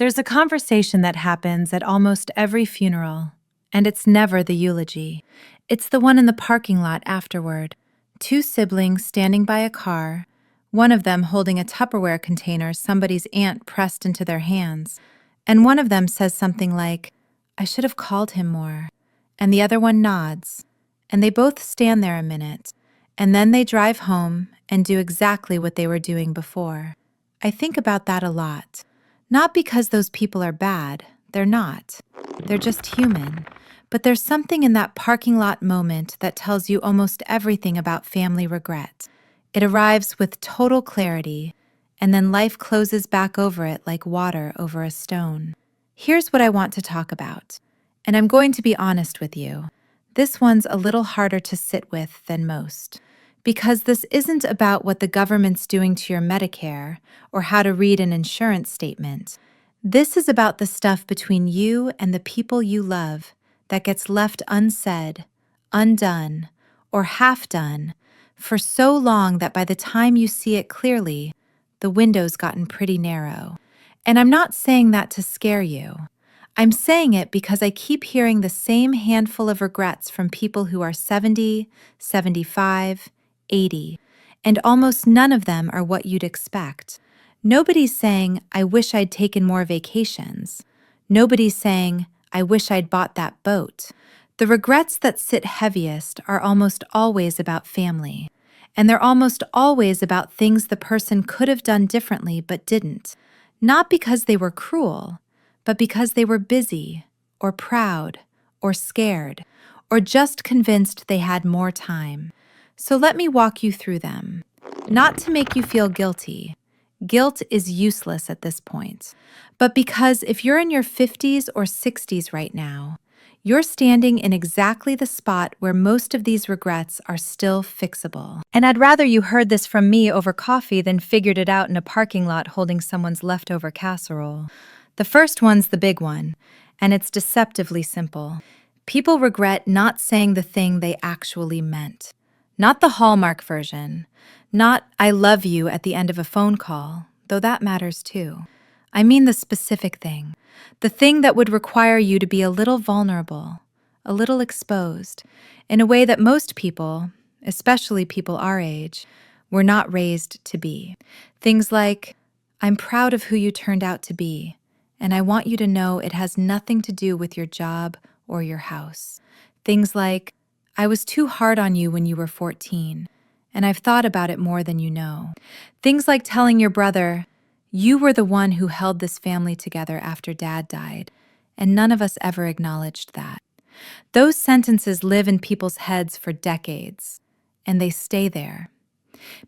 There's a conversation that happens at almost every funeral, and it's never the eulogy. It's the one in the parking lot afterward. Two siblings standing by a car, one of them holding a Tupperware container somebody's aunt pressed into their hands, and one of them says something like, "I should have called him more," and the other one nods, and they both stand there a minute, and then they drive home and do exactly what they were doing before. I think about that a lot. Not because those people are bad, they're not. They're just human. But there's something in that parking lot moment that tells you almost everything about family regret. It arrives with total clarity, and then life closes back over it like water over a stone. Here's what I want to talk about, and I'm going to be honest with you. This one's a little harder to sit with than most, because this isn't about what the government's doing to your Medicare or how to read an insurance statement. This is about the stuff between you and the people you love that gets left unsaid, undone, or half done for so long that by the time you see it clearly, the window's gotten pretty narrow. And I'm not saying that to scare you. I'm saying it because I keep hearing the same handful of regrets from people who are 70, 75, 80, and almost none of them are what you'd expect. Nobody's saying, "I wish I'd taken more vacations." Nobody's saying, "I wish I'd bought that boat." The regrets that sit heaviest are almost always about family, and they're almost always about things the person could have done differently but didn't, not because they were cruel, but because they were busy, or proud, or scared, or just convinced they had more time. So let me walk you through them. Not to make you feel guilty. Guilt is useless at this point. But because if you're in your 50s or 60s right now, you're standing in exactly the spot where most of these regrets are still fixable. And I'd rather you heard this from me over coffee than figured it out in a parking lot holding someone's leftover casserole. The first one's the big one, and it's deceptively simple. People regret not saying the thing they actually meant. Not the Hallmark version. Not "I love you" at the end of a phone call, though that matters too. I mean the specific thing. The thing that would require you to be a little vulnerable, a little exposed, in a way that most people, especially people our age, were not raised to be. Things like, "I'm proud of who you turned out to be, and I want you to know it has nothing to do with your job or your house." Things like, "I was too hard on you when you were 14, and I've thought about it more than you know." Things like telling your brother, "You were the one who held this family together after Dad died, and none of us ever acknowledged that." Those sentences live in people's heads for decades, and they stay there.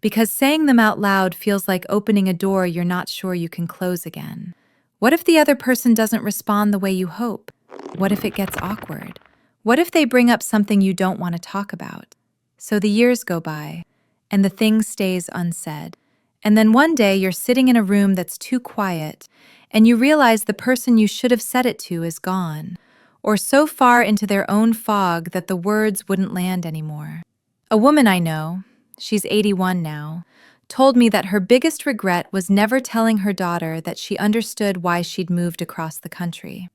Because saying them out loud feels like opening a door you're not sure you can close again. What if the other person doesn't respond the way you hope? What if it gets awkward? What if they bring up something you don't want to talk about? So the years go by, and the thing stays unsaid. And then one day you're sitting in a room that's too quiet, and you realize the person you should have said it to is gone, or so far into their own fog that the words wouldn't land anymore. A woman I know, she's 81 now, told me that her biggest regret was never telling her daughter that she understood why she'd moved across the country.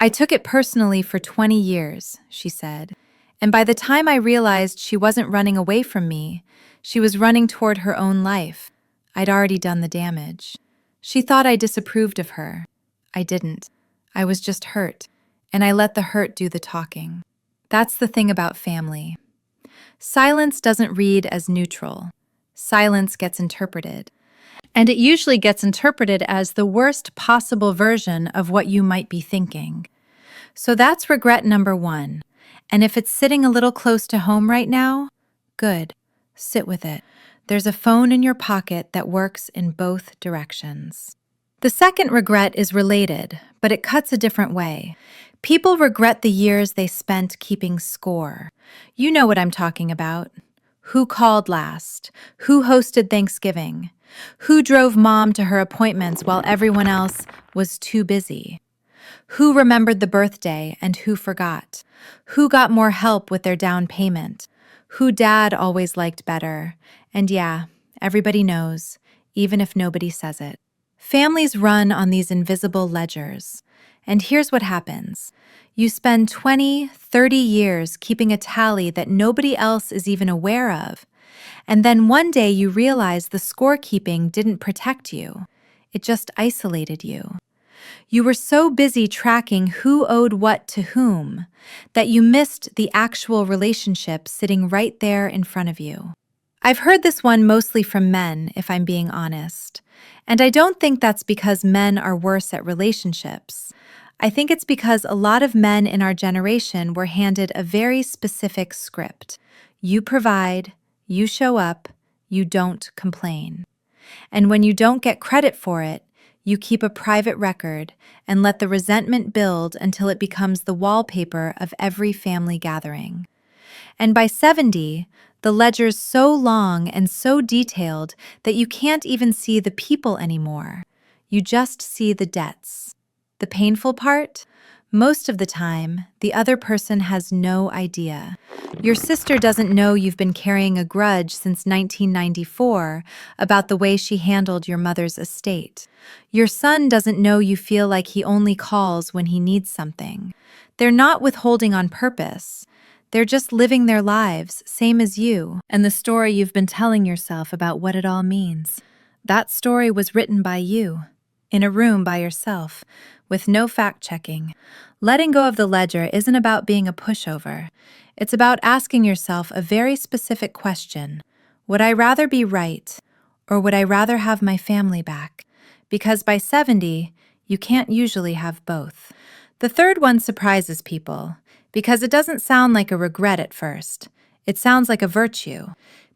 "I took it personally for 20 years, she said, and by the time I realized she wasn't running away from me, she was running toward her own life. I'd already done the damage. She thought I disapproved of her. I didn't. I was just hurt, and I let the hurt do the talking." That's the thing about family. Silence doesn't read as neutral. Silence gets interpreted. And it usually gets interpreted as the worst possible version of what you might be thinking. So that's regret number one. And if it's sitting a little close to home right now, good. Sit with it. There's a phone in your pocket that works in both directions. The second regret is related, but it cuts a different way. People regret the years they spent keeping score. You know what I'm talking about. Who called last? Who hosted Thanksgiving? Who drove mom to her appointments while everyone else was too busy? Who remembered the birthday and who forgot? Who got more help with their down payment? Who dad always liked better? And yeah, everybody knows, even if nobody says it. Families run on these invisible ledgers. And here's what happens. You spend 20, 30 years keeping a tally that nobody else is even aware of. And then one day you realize the scorekeeping didn't protect you. It just isolated you. You were so busy tracking who owed what to whom that you missed the actual relationship sitting right there in front of you. I've heard this one mostly from men, if I'm being honest. And I don't think that's because men are worse at relationships. I think it's because a lot of men in our generation were handed a very specific script. You provide, you show up, you don't complain. And when you don't get credit for it, you keep a private record and let the resentment build until it becomes the wallpaper of every family gathering. And by 70, the ledger's so long and so detailed that you can't even see the people anymore. You just see the debts. The painful part? Most of the time, the other person has no idea. Your sister doesn't know you've been carrying a grudge since 1994 about the way she handled your mother's estate. Your son doesn't know you feel like he only calls when he needs something. They're not withholding on purpose. They're just living their lives, same as you, and the story you've been telling yourself about what it all means. That story was written by you, in a room by yourself, with no fact-checking. Letting go of the ledger isn't about being a pushover. It's about asking yourself a very specific question. Would I rather be right, or would I rather have my family back? Because by 70, you can't usually have both. The third one surprises people, because it doesn't sound like a regret at first. It sounds like a virtue.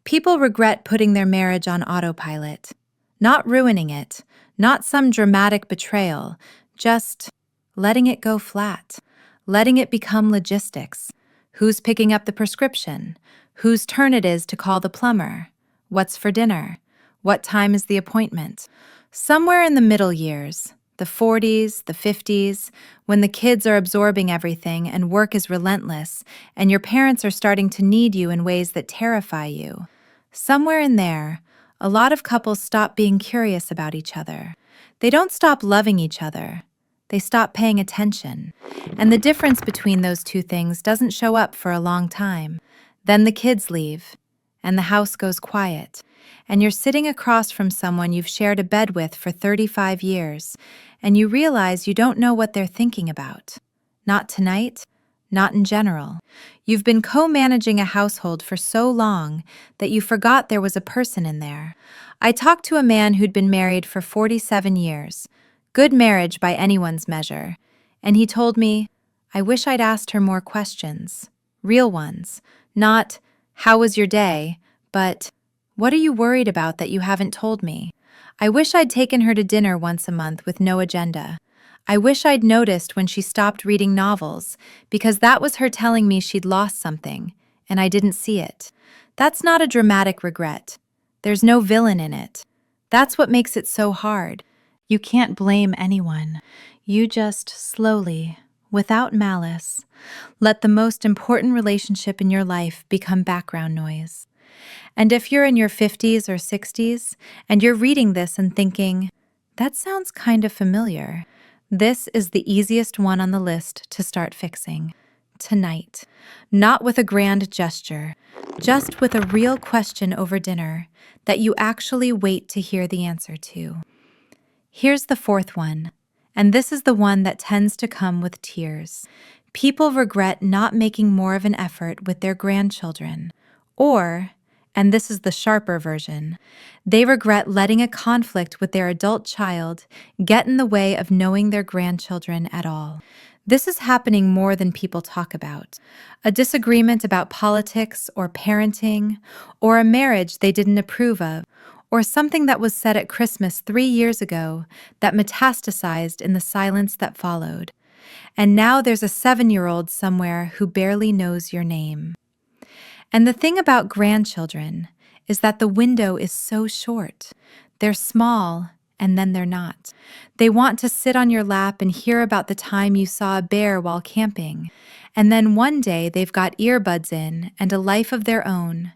People regret putting their marriage on autopilot. Not ruining it, not some dramatic betrayal, just letting it go flat, letting it become logistics. Who's picking up the prescription? Whose turn it is to call the plumber? What's for dinner? What time is the appointment? Somewhere in the middle years, the 40s, the 50s, when the kids are absorbing everything and work is relentless and your parents are starting to need you in ways that terrify you. Somewhere in there, a lot of couples stop being curious about each other. They don't stop loving each other. They stop paying attention. And the difference between those two things doesn't show up for a long time. Then the kids leave, and the house goes quiet, and you're sitting across from someone you've shared a bed with for 35 years, and you realize you don't know what they're thinking about. Not tonight, not in general. You've been co-managing a household for so long that you forgot there was a person in there. I talked to a man who'd been married for 47 years. Good marriage by anyone's measure. And he told me, I wish I'd asked her more questions. Real ones. Not, how was your day? But, what are you worried about that you haven't told me? I wish I'd taken her to dinner once a month with no agenda. I wish I'd noticed when she stopped reading novels, because that was her telling me she'd lost something, and I didn't see it. That's not a dramatic regret. There's no villain in it. That's what makes it so hard. You can't blame anyone. You just slowly, without malice, let the most important relationship in your life become background noise. And if you're in your 50s or 60s, and you're reading this and thinking, that sounds kind of familiar, this is the easiest one on the list to start fixing. Tonight. Not with a grand gesture, just with a real question over dinner that you actually wait to hear the answer to. Here's the fourth one, and this is the one that tends to come with tears. People regret not making more of an effort with their grandchildren, or, and this is the sharper version, they regret letting a conflict with their adult child get in the way of knowing their grandchildren at all. This is happening more than people talk about. A disagreement about politics or parenting, or a marriage they didn't approve of, or something that was said at Christmas 3 years ago that metastasized in the silence that followed. And now there's a 7-year-old somewhere who barely knows your name. And the thing about grandchildren is that the window is so short. They're small, and then they're not. They want to sit on your lap and hear about the time you saw a bear while camping. And then one day they've got earbuds in and a life of their own.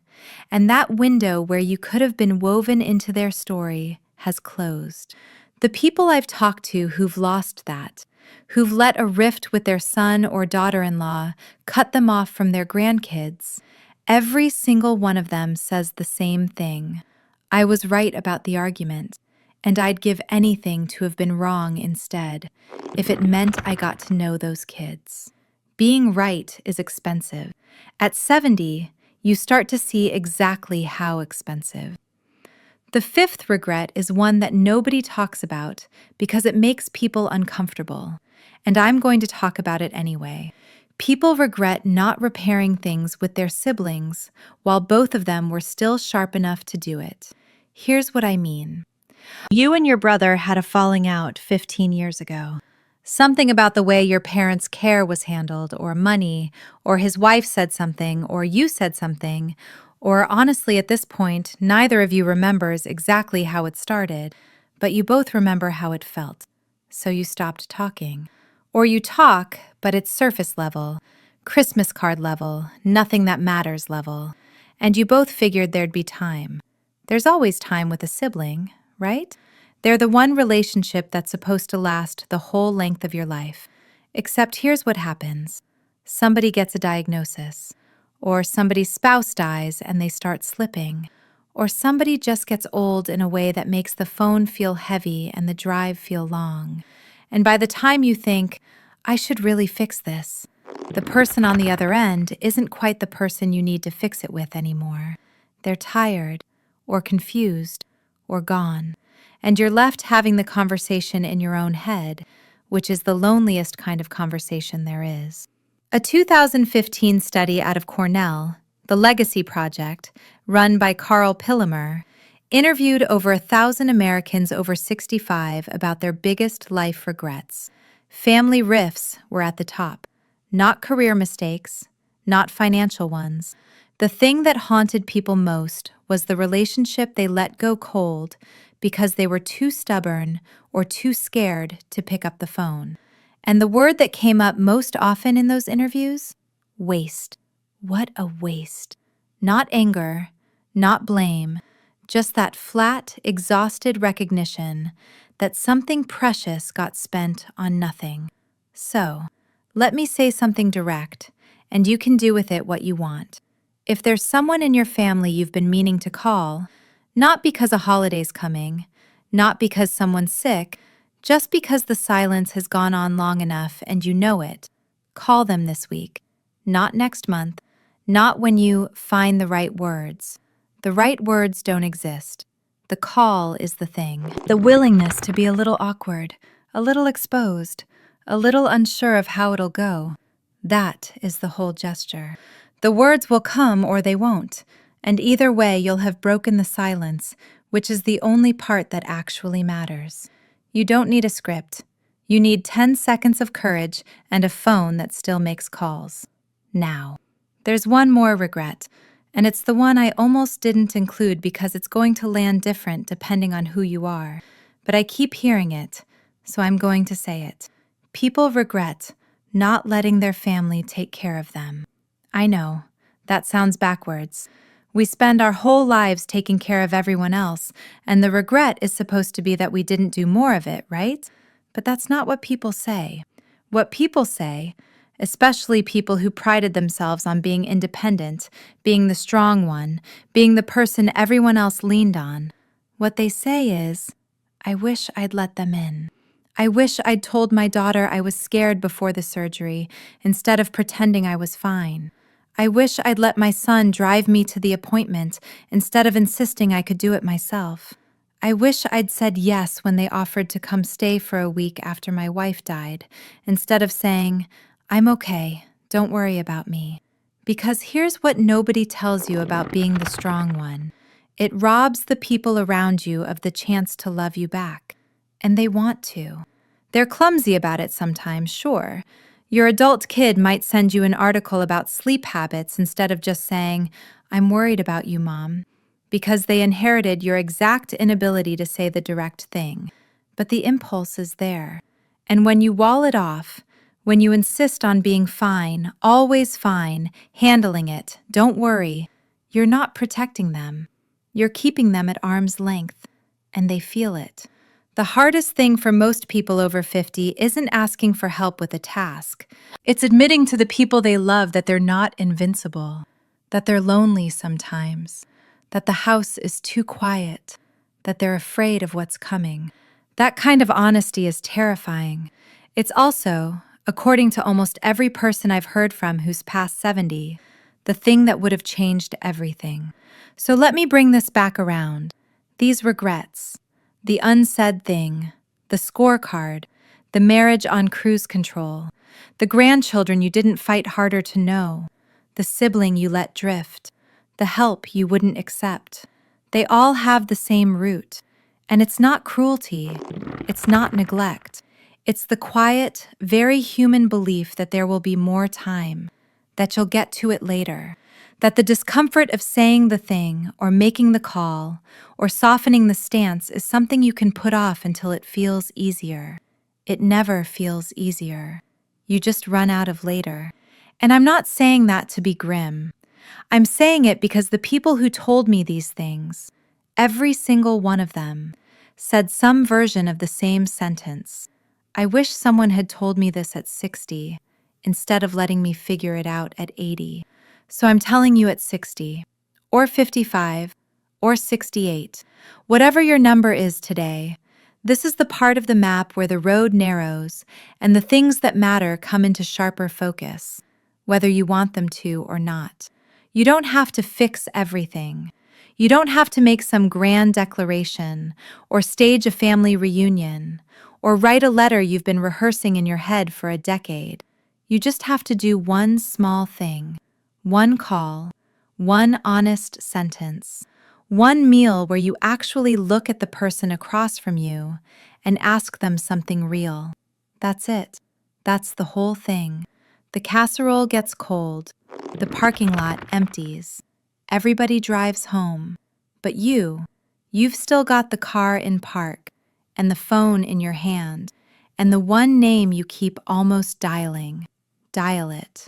And that window where you could have been woven into their story has closed. The people I've talked to who've lost that, who've let a rift with their son or daughter-in-law cut them off from their grandkids, every single one of them says the same thing. I was right about the argument, and I'd give anything to have been wrong instead, if it meant I got to know those kids. Being right is expensive. At 70, you start to see exactly how expensive. The fifth regret is one that nobody talks about because it makes people uncomfortable, and I'm going to talk about it anyway. People regret not repairing things with their siblings while both of them were still sharp enough to do it. Here's what I mean. You and your brother had a falling out 15 years ago. Something about the way your parents' care was handled, or money, or his wife said something, or you said something, or honestly, at this point, neither of you remembers exactly how it started, but you both remember how it felt. So you stopped talking. Or you talk, but it's surface level, Christmas card level, nothing that matters level, and you both figured there'd be time. There's always time with a sibling, right? They're the one relationship that's supposed to last the whole length of your life. Except here's what happens. Somebody gets a diagnosis, or somebody's spouse dies and they start slipping, or somebody just gets old in a way that makes the phone feel heavy and the drive feel long. And by the time you think, I should really fix this, the person on the other end isn't quite the person you need to fix it with anymore. They're tired, or confused, or gone, and you're left having the conversation in your own head, which is the loneliest kind of conversation there is. A 2015 study out of Cornell, the Legacy Project, run by Carl Pillemer, interviewed over 1,000 Americans over 65 about their biggest life regrets. Family rifts were at the top, not career mistakes, not financial ones. The thing that haunted people most was the relationship they let go cold because they were too stubborn or too scared to pick up the phone. And the word that came up most often in those interviews? Waste. What a waste. Not anger, not blame, just that flat, exhausted recognition that something precious got spent on nothing. So, let me say something direct, and you can do with it what you want. If there's someone in your family you've been meaning to call, not because a holiday's coming, not because someone's sick, just because the silence has gone on long enough and you know it, call them this week. Not next month, not when you find the right words. The right words don't exist. The call is the thing. The willingness to be a little awkward, a little exposed, a little unsure of how it'll go. That is the whole gesture. The words will come or they won't, and either way you'll have broken the silence, which is the only part that actually matters. You don't need a script. You need 10 seconds of courage and a phone that still makes calls. Now, there's one more regret, and it's the one I almost didn't include because it's going to land different depending on who you are. But I keep hearing it, so I'm going to say it. People regret not letting their family take care of them. I know, that sounds backwards. We spend our whole lives taking care of everyone else, and the regret is supposed to be that we didn't do more of it, right? But that's not what people say. What people say, especially people who prided themselves on being independent, being the strong one, being the person everyone else leaned on, what they say is, I wish I'd let them in. I wish I'd told my daughter I was scared before the surgery instead of pretending I was fine. I wish I'd let my son drive me to the appointment instead of insisting I could do it myself. I wish I'd said yes when they offered to come stay for a week after my wife died, instead of saying, I'm okay, don't worry about me. Because here's what nobody tells you about being the strong one. It robs the people around you of the chance to love you back. And they want to. They're clumsy about it sometimes, sure. Your adult kid might send you an article about sleep habits instead of just saying, I'm worried about you, Mom, because they inherited your exact inability to say the direct thing. But the impulse is there. And when you wall it off, when you insist on being fine, always fine, handling it, don't worry, you're not protecting them. You're keeping them at arm's length, and they feel it. The hardest thing for most people over 50 isn't asking for help with a task. It's admitting to the people they love that they're not invincible, that they're lonely sometimes, that the house is too quiet, that they're afraid of what's coming. That kind of honesty is terrifying. It's also, according to almost every person I've heard from who's past 70, the thing that would have changed everything. So let me bring this back around. These regrets, the unsaid thing, the scorecard, the marriage on cruise control, the grandchildren you didn't fight harder to know, the sibling you let drift, the help you wouldn't accept. They all have the same root. And it's not cruelty, it's not neglect. It's the quiet, very human belief that there will be more time, that you'll get to it later, that the discomfort of saying the thing or making the call or softening the stance is something you can put off until it feels easier. It never feels easier. You just run out of later. And I'm not saying that to be grim. I'm saying it because the people who told me these things, every single one of them, said some version of the same sentence. I wish someone had told me this at 60, instead of letting me figure it out at 80. So I'm telling you at 60, or 55, or 68, whatever your number is today, this is the part of the map where the road narrows and the things that matter come into sharper focus, whether you want them to or not. You don't have to fix everything. You don't have to make some grand declaration, or stage a family reunion, or write a letter you've been rehearsing in your head for a decade. You just have to do one small thing, one call, one honest sentence, one meal where you actually look at the person across from you and ask them something real. That's it. That's the whole thing. The casserole gets cold. The parking lot empties. Everybody drives home. But you've still got the car in park, and the phone in your hand, and the one name you keep almost dialing. Dial it.